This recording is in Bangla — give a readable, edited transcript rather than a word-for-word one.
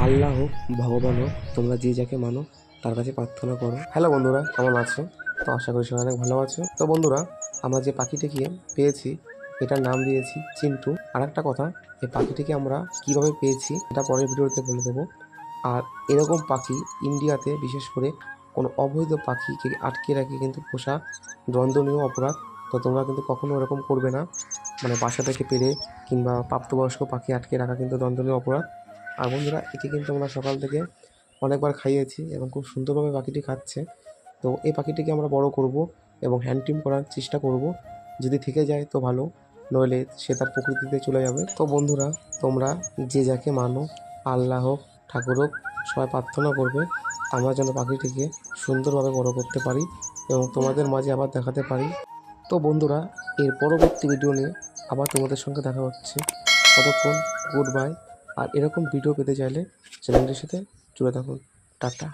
আল্লাহ হোক, ভগবান হোক, তোমরা যে যাকে মানো তার কাছে প্রার্থনা করো। হ্যালো বন্ধুরা, কেমন আছো? তো আশা করি সবাই অনেক ভালো আছো। তো বন্ধুরা, আমরা যে পাখিটিকে পেয়েছি এটার নাম দিয়েছি চিন্টু। আর একটা কথা, এই পাখিটিকে আমরা কিভাবে পেয়েছি এটা পরের ভিডিওতে বলে দেবো। আর এরকম পাখি ইন্ডিয়াতে বিশেষ করে কোনো অবৈধ পাখিকে আটকে রাখে কিন্তু পোষা দণ্ডনীয় অপরাধ। তো তোমরা কিন্তু কখনো এরকম করবে না, মানে বাসা থেকে পেরে কিংবা প্রাপ্তবয়স্ক পাখি আটকে রাখা কিন্তু দণ্ডনীয় অপরাধ। আর বন্ধুরা, একে কিন্তু আমরা সকাল থেকে অনেকবার খাইয়েছি এবং খুব সুন্দরভাবে পাখিটি খাচ্ছে। তো এই পাখিটিকে আমরা বড় করব এবং হ্যান্ড ট্রিম করার চেষ্টা করব। যদি থেকে যায় তো ভালো, নইলে সে তার প্রকৃতিতে চলে যাবে। তো বন্ধুরা, তোমরা যে যাকে মানো, আল্লাহ হোক, ঠাকুর হোক, সবাই প্রার্থনা করবে আমরা যেন পাখিটিকে সুন্দরভাবে বড় করতে পারি এবং তোমাদের মাঝে আবার দেখাতে পারি। তো বন্ধুরা, এর পরবর্তী ভিডিও নিয়ে আবার তোমাদের সঙ্গে দেখা হচ্ছে। ততক্ষণ গুড বাই। আর এরকম ভিডিও পেতে চাইলে চ্যানেলটির সাথে জুড়ে থাকুন। টাটা।